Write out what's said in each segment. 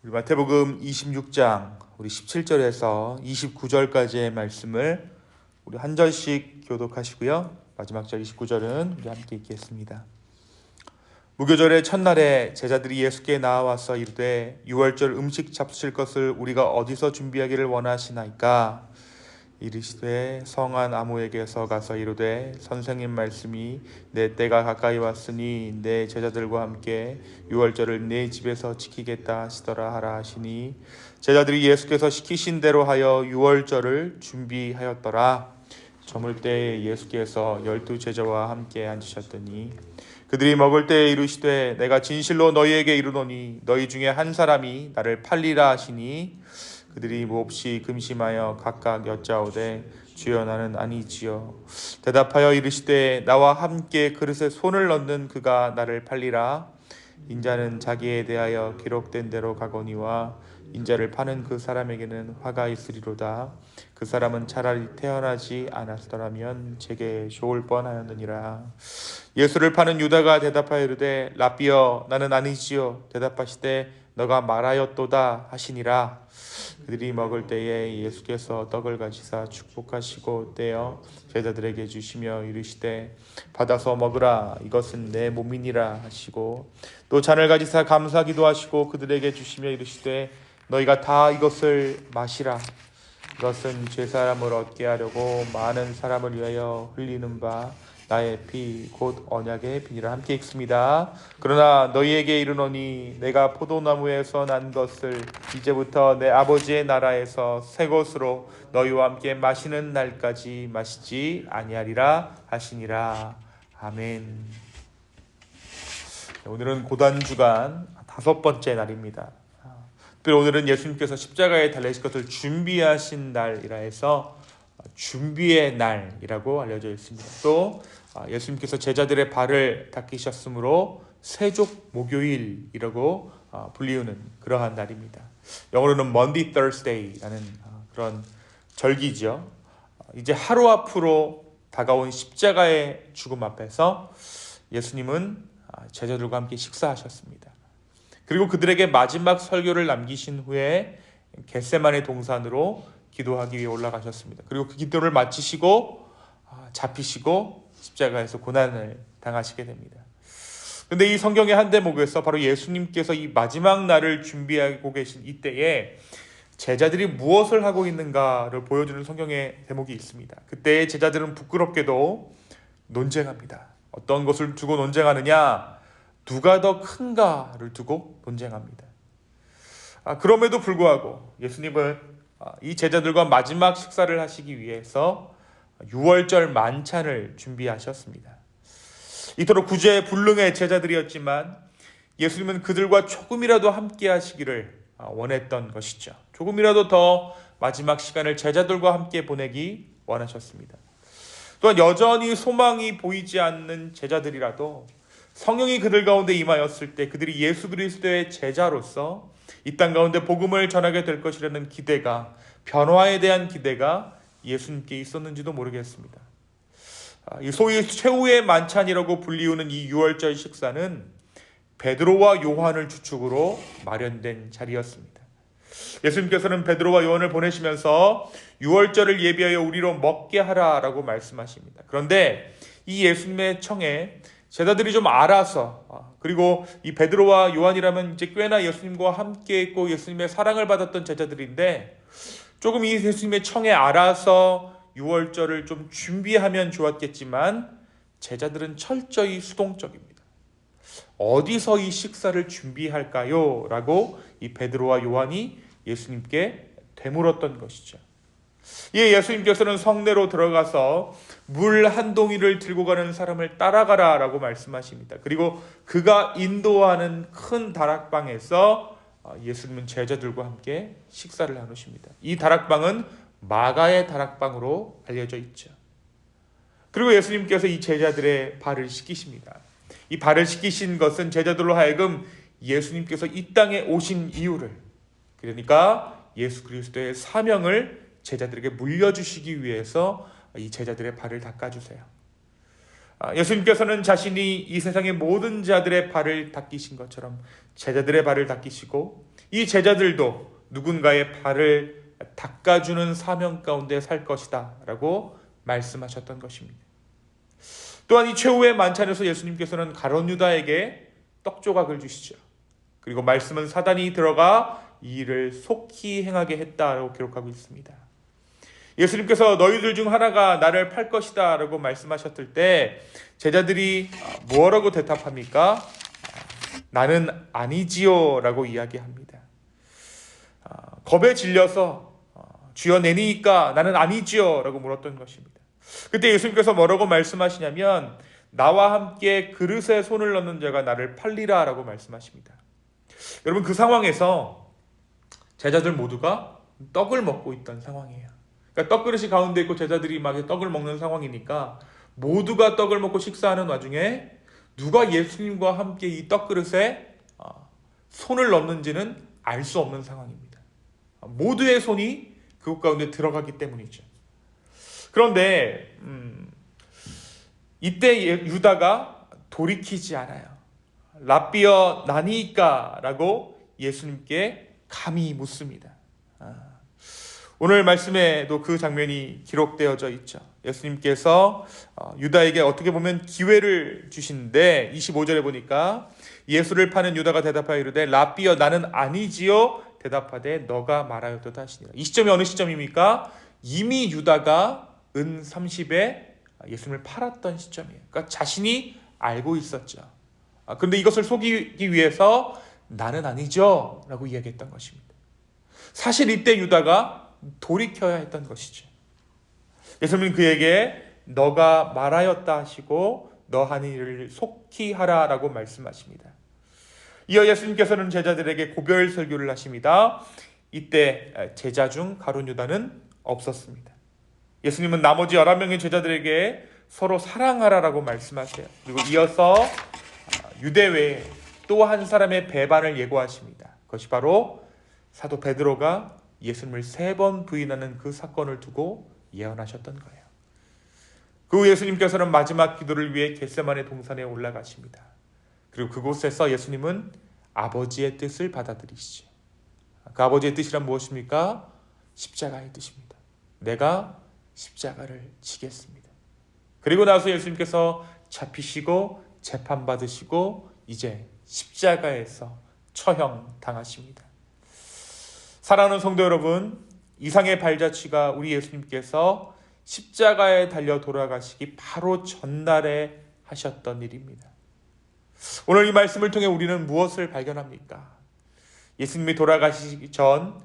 우리 마태복음 26장 우리 17절에서 29절까지의 말씀을 우리 한 절씩 교독하시고요. 마지막 절 29절은 우리 함께 읽겠습니다. 무교절의 첫날에 제자들이 예수께 나와서 이르되 유월절 음식 잡수실 것을 우리가 어디서 준비하기를 원하시나이까? 이르시되 성한 아무에게서 가서 이르되 선생님 말씀이 내 때가 가까이 왔으니 내 제자들과 함께 유월절을 내 집에서 지키겠다 하시더라 하라 하시니 제자들이 예수께서 시키신 대로 하여 유월절을 준비하였더라. 저물 때에 예수께서 12 제자와 함께 앉으셨더니 그들이 먹을 때에 이르시되 내가 진실로 너희에게 이르노니 너희 중에 한 사람이 나를 팔리라 하시니 그들이 몹시 금심하여 각각 여짜오되 주여 나는 아니지요. 대답하여 이르시되 나와 함께 그릇에 손을 넣는 그가 나를 팔리라. 인자는 자기에 대하여 기록된 대로 가거니와 인자를 파는 그 사람에게는 화가 있으리로다. 그 사람은 차라리 태어나지 않았더라면 제게 좋을 뻔하였느니라. 예수를 파는 유다가 대답하여 이르되 라삐여 나는 아니지요. 대답하시되 너가 말하였도다 하시니라. 그들이 먹을 때에 예수께서 떡을 가지사 축복하시고 떼어 제자들에게 주시며 이르시되 받아서 먹으라 이것은 내 몸이니라 하시고 또 잔을 가지사 감사기도 하시고 그들에게 주시며 이르시되 너희가 다 이것을 마시라. 이것은 죄사함을 얻게 하려고 많은 사람을 위하여 흘리는 바 나의 피 곧 언약의 피니라. 함께 읽습니다. 그러나 너희에게 이르노니 내가 포도나무에서 난 것을 이제부터 내 아버지의 나라에서 새 것으로 너희와 함께 마시는 날까지 마시지 아니하리라 하시니라. 아멘. 오늘은 고단주간 5번째 날입니다. 특별히 오늘은 예수님께서 십자가에 달리실 것을 준비하신 날이라 해서 준비의 날이라고 알려져 있습니다. 또 예수님께서 제자들의 발을 닦으셨으므로 세족 목요일이라고 불리우는 그러한 날입니다. 영어로는 Monday Thursday라는 그런 절기죠. 이제 하루 앞으로 다가온 십자가의 죽음 앞에서 예수님은 제자들과 함께 식사하셨습니다. 그리고 그들에게 마지막 설교를 남기신 후에 겟세마네 동산으로 기도하기 위해 올라가셨습니다. 그리고 그 기도를 마치시고 잡히시고 십자가에서 고난을 당하시게 됩니다. 그런데 이 성경의 한 대목에서 바로 예수님께서 이 마지막 날을 준비하고 계신 이때에 제자들이 무엇을 하고 있는가를 보여주는 성경의 대목이 있습니다. 그때 제자들은 부끄럽게도 논쟁합니다. 어떤 것을 두고 논쟁하느냐? 누가 더 큰가를 두고 논쟁합니다. 그럼에도 불구하고 예수님은 이 제자들과 마지막 식사를 하시기 위해서 유월절 만찬을 준비하셨습니다. 이토록 구제불능의 제자들이었지만 예수님은 그들과 조금이라도 함께 하시기를 원했던 것이죠. 조금이라도 더 마지막 시간을 제자들과 함께 보내기 원하셨습니다. 또한 여전히 소망이 보이지 않는 제자들이라도 성령이 그들 가운데 임하였을 때 그들이 예수 그리스도의 제자로서 이 땅 가운데 복음을 전하게 될 것이라는 기대가, 변화에 대한 기대가 예수님께 있었는지도 모르겠습니다. 이 소위 최후의 만찬이라고 불리우는 이 유월절 식사는 베드로와 요한을 주축으로 마련된 자리였습니다. 예수님께서는 베드로와 요한을 보내시면서 유월절을 예비하여 우리로 먹게 하라라고 말씀하십니다. 그런데 이 예수님의 청에 제자들이 좀 알아서, 그리고 이 베드로와 요한이라면 이제 꽤나 예수님과 함께 있고 예수님의 사랑을 받았던 제자들인데 조금 이 예수님의 청에 알아서 유월절을 좀 준비하면 좋았겠지만 제자들은 철저히 수동적입니다. 어디서 이 식사를 준비할까요? 라고 이 베드로와 요한이 예수님께 되물었던 것이죠. 예, 예수님께서는 성내로 들어가서 물 한 동이를 들고 가는 사람을 따라가라 라고 말씀하십니다. 그리고 그가 인도하는 큰 다락방에서 예수님은 제자들과 함께 식사를 나누십니다. 이 다락방은 마가의 다락방으로 알려져 있죠. 그리고 예수님께서 이 제자들의 발을 씻기십니다. 이 발을 씻기신 것은 제자들로 하여금 예수님께서 이 땅에 오신 이유를, 그러니까 예수 그리스도의 사명을 제자들에게 물려주시기 위해서 이 제자들의 발을 닦아주세요. 예수님께서는 자신이 이 세상의 모든 자들의 발을 닦이신 것처럼 제자들의 발을 닦이시고 이 제자들도 누군가의 발을 닦아주는 사명 가운데 살 것이다 라고 말씀하셨던 것입니다. 또한 이 최후의 만찬에서 예수님께서는 가룟 유다에게 떡 조각을 주시죠. 그리고 말씀은 사단이 들어가 이 일을 속히 행하게 했다라고 기록하고 있습니다. 예수님께서 너희들 중 하나가 나를 팔 것이다 라고 말씀하셨을 때 제자들이 뭐라고 대답합니까? 나는 아니지요 라고 이야기합니다. 겁에 질려서 주여 내니까 나는 아니지요 라고 물었던 것입니다. 그때 예수님께서 뭐라고 말씀하시냐면 나와 함께 그릇에 손을 넣는 자가 나를 팔리라 라고 말씀하십니다. 여러분, 그 상황에서 제자들 모두가 떡을 먹고 있던 상황이에요. 그러니까 떡그릇이 가운데 있고 제자들이 막 떡을 먹는 상황이니까 모두가 떡을 먹고 식사하는 와중에 누가 예수님과 함께 이 떡그릇에 손을 넣는지는 알 수 없는 상황입니다. 모두의 손이 그곳 가운데 들어가기 때문이죠. 그런데 이때 유다가 돌이키지 않아요. 라비어 나니까 라고 예수님께 감히 묻습니다. 오늘 말씀에도 그 장면이 기록되어져 있죠. 예수님께서 유다에게 어떻게 보면 기회를 주시는데 25절에 보니까 예수를 파는 유다가 대답하여 이르되 라비어 나는 아니지요 대답하되 너가 말하였도다 하시니라. 이 시점이 어느 시점입니까? 이미 유다가 은 30에 예수님을 팔았던 시점이에요. 그러니까 자신이 알고 있었죠. 그런데 이것을 속이기 위해서 나는 아니죠 라고 이야기했던 것입니다. 사실 이때 유다가 돌이켜야 했던 것이죠. 예수님은 그에게 너가 말하였다 하시고 너 하는 일을 속히 하라 라고 말씀하십니다. 이어 예수님께서는 제자들에게 고별 설교를 하십니다. 이때 제자 중 가룟 유다는 없었습니다. 예수님은 나머지 11명의 제자들에게 서로 사랑하라라고 말씀하세요. 그리고 이어서 유대 외에 또 한 사람의 배반을 예고하십니다. 그것이 바로 사도 베드로가 예수님을 3번 부인하는 그 사건을 두고 예언하셨던 거예요. 그 후 예수님께서는 마지막 기도를 위해 겟세마네 동산에 올라가십니다. 그리고 그곳에서 예수님은 아버지의 뜻을 받아들이시죠. 그 아버지의 뜻이란 무엇입니까? 십자가의 뜻입니다. 내가 십자가를 지겠습니다. 그리고 나서 예수님께서 잡히시고 재판받으시고 이제 십자가에서 처형당하십니다. 사랑하는 성도 여러분, 이상의 발자취가 우리 예수님께서 십자가에 달려 돌아가시기 바로 전날에 하셨던 일입니다. 오늘 이 말씀을 통해 우리는 무엇을 발견합니까? 예수님이 돌아가시기 전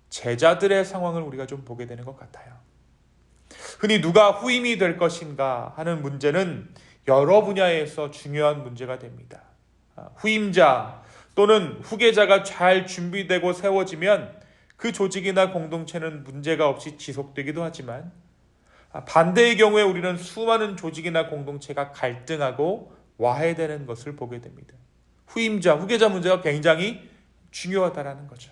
제자들의 상황을 우리가 좀 보게 되는 것 같아요. 흔히 누가 후임이 될 것인가 하는 문제는 여러 분야에서 중요한 문제가 됩니다. 후임자 또는 후계자가 잘 준비되고 세워지면 그 조직이나 공동체는 문제가 없이 지속되기도 하지만 반대의 경우에 우리는 수많은 조직이나 공동체가 갈등하고 와해되는 것을 보게 됩니다. 후임자, 후계자 문제가 굉장히 중요하다는 거죠.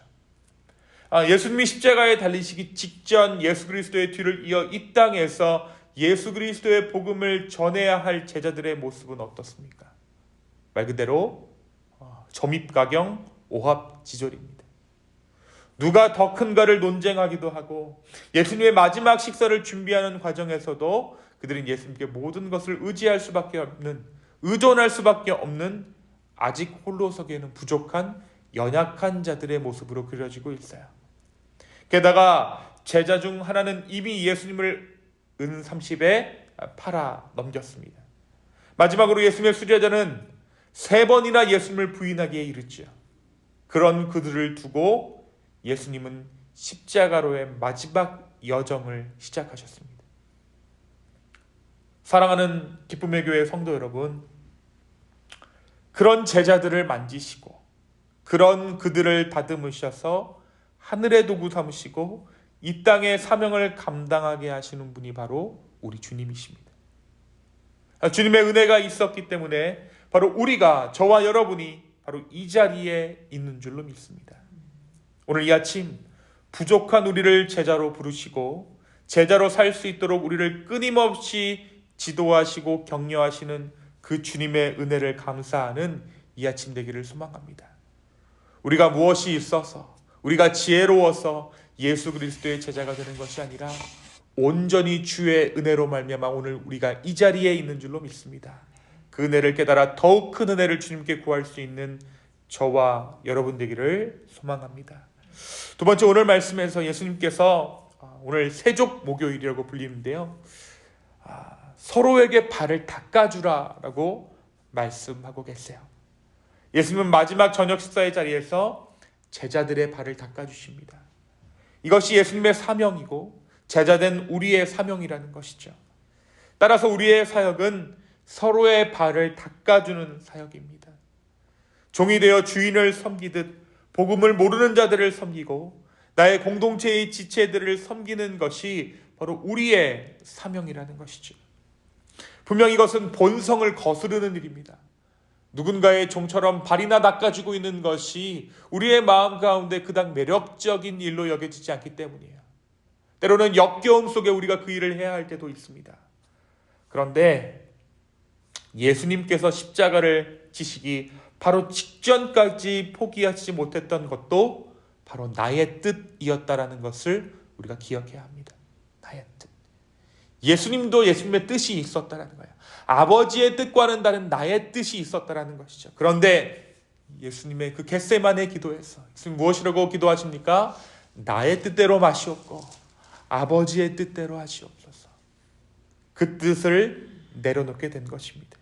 예수님이 십자가에 달리시기 직전 예수 그리스도의 뒤를 이어 이 땅에서 예수 그리스도의 복음을 전해야 할 제자들의 모습은 어떻습니까? 말 그대로 점입가경, 오합지졸입니다. 누가 더 큰가를 논쟁하기도 하고 예수님의 마지막 식사를 준비하는 과정에서도 그들은 예수님께 모든 것을 의지할 수밖에 없는, 의존할 수밖에 없는 아직 홀로 서기에는 부족한 연약한 자들의 모습으로 그려지고 있어요. 게다가 제자 중 하나는 이미 예수님을 은 30에 팔아 넘겼습니다. 마지막으로 예수님의 수제자는 3번이나 예수님을 부인하기에 이르죠. 그런 그들을 두고 예수님은 십자가로의 마지막 여정을 시작하셨습니다. 사랑하는 기쁨의 교회 성도 여러분, 그런 제자들을 만지시고 그런 그들을 다듬으셔서 하늘의 도구 삼으시고 이 땅의 사명을 감당하게 하시는 분이 바로 우리 주님이십니다. 주님의 은혜가 있었기 때문에 바로 우리가, 저와 여러분이 바로 이 자리에 있는 줄로 믿습니다. 오늘 이 아침 부족한 우리를 제자로 부르시고 제자로 살 수 있도록 우리를 끊임없이 지도하시고 격려하시는 그 주님의 은혜를 감사하는 이 아침 되기를 소망합니다. 우리가 무엇이 있어서, 우리가 지혜로워서 예수 그리스도의 제자가 되는 것이 아니라 온전히 주의 은혜로 말미암아 오늘 우리가 이 자리에 있는 줄로 믿습니다. 그 은혜를 깨달아 더욱 큰 은혜를 주님께 구할 수 있는 저와 여러분 되기를 소망합니다. 두 번째, 오늘 말씀에서 예수님께서 오늘 세족 목요일이라고 불리는데요, 서로에게 발을 닦아주라라고 말씀하고 계세요. 예수님은 마지막 저녁 식사의 자리에서 제자들의 발을 닦아주십니다. 이것이 예수님의 사명이고 제자된 우리의 사명이라는 것이죠. 따라서 우리의 사역은 서로의 발을 닦아주는 사역입니다. 종이 되어 주인을 섬기듯 복음을 모르는 자들을 섬기고 나의 공동체의 지체들을 섬기는 것이 바로 우리의 사명이라는 것이죠. 분명 이것은 본성을 거스르는 일입니다. 누군가의 종처럼 발이나 닦아주고 있는 것이 우리의 마음 가운데 그닥 매력적인 일로 여겨지지 않기 때문이에요. 때로는 역겨움 속에 우리가 그 일을 해야 할 때도 있습니다. 그런데 예수님께서 십자가를 지시기 바로 직전까지 포기하지 못했던 것도 바로 나의 뜻이었다라는 것을 우리가 기억해야 합니다. 나의 뜻. 예수님도 예수님의 뜻이 있었다라는 거예요. 아버지의 뜻과는 다른 나의 뜻이 있었다라는 것이죠. 그런데 예수님의 그 겟세마네 기도에서 예수님 무엇이라고 기도하십니까? 나의 뜻대로 마시옵고 아버지의 뜻대로 하시옵소서. 그 뜻을 내려놓게 된 것입니다.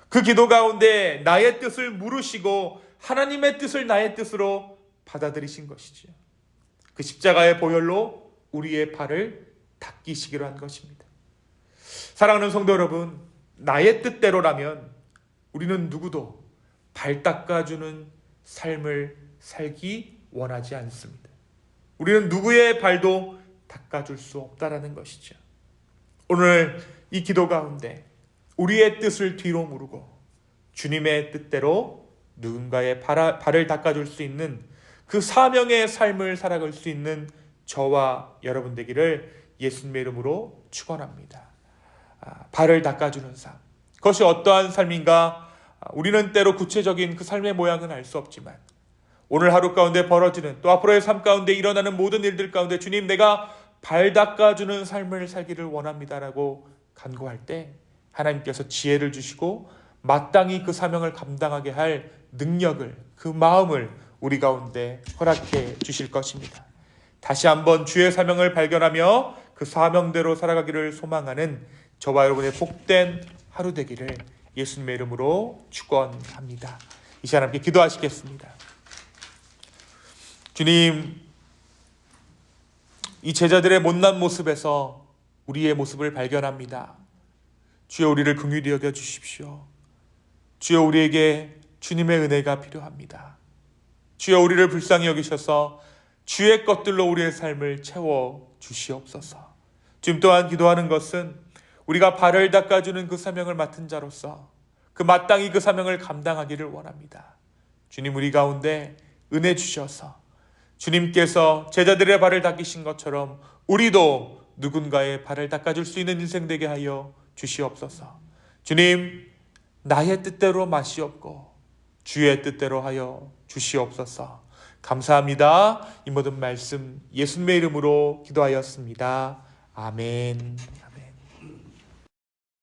그 기도 가운데 나의 뜻을 물으시고 하나님의 뜻을 나의 뜻으로 받아들이신 것이죠. 그 십자가의 보혈로 우리의 발을 닦이시기로 한 것입니다. 사랑하는 성도 여러분, 나의 뜻대로라면 우리는 누구도 발 닦아주는 삶을 살기 원하지 않습니다. 우리는 누구의 발도 닦아줄 수 없다라는 것이죠. 오늘 이 기도 가운데 우리의 뜻을 뒤로 무르고 주님의 뜻대로 누군가의 발을 닦아줄 수 있는 그 사명의 삶을 살아갈 수 있는 저와 여러분 되기를 예수님의 이름으로 축원합니다. 발을 닦아주는 삶, 그것이 어떠한 삶인가 우리는 때로 구체적인 그 삶의 모양은 알 수 없지만 오늘 하루 가운데 벌어지는 또 앞으로의 삶 가운데 일어나는 모든 일들 가운데 주님, 내가 발 닦아주는 삶을 살기를 원합니다라고 간구할 때 하나님께서 지혜를 주시고 마땅히 그 사명을 감당하게 할 능력을, 그 마음을 우리 가운데 허락해 주실 것입니다. 다시 한번 주의 사명을 발견하며 그 사명대로 살아가기를 소망하는 저와 여러분의 복된 하루 되기를 예수님의 이름으로 축원합니다. 이 시간 함께 기도하시겠습니다. 주님, 이 제자들의 못난 모습에서 우리의 모습을 발견합니다. 주여, 우리를 긍휼히 여겨 주십시오. 주여, 우리에게 주님의 은혜가 필요합니다. 주여, 우리를 불쌍히 여기셔서 주의 것들로 우리의 삶을 채워 주시옵소서. 지금 또한 기도하는 것은 우리가 발을 닦아주는 그 사명을 맡은 자로서 그 마땅히 그 사명을 감당하기를 원합니다. 주님, 우리 가운데 은혜 주셔서 주님께서 제자들의 발을 닦이신 것처럼 우리도 누군가의 발을 닦아줄 수 있는 인생 되게 하여 주시옵소서. 주님, 나의 뜻대로 마시옵고 주의 뜻대로 하여 주시옵소서. 감사합니다. 이 모든 말씀 예수님의 이름으로 기도하였습니다. 아멘.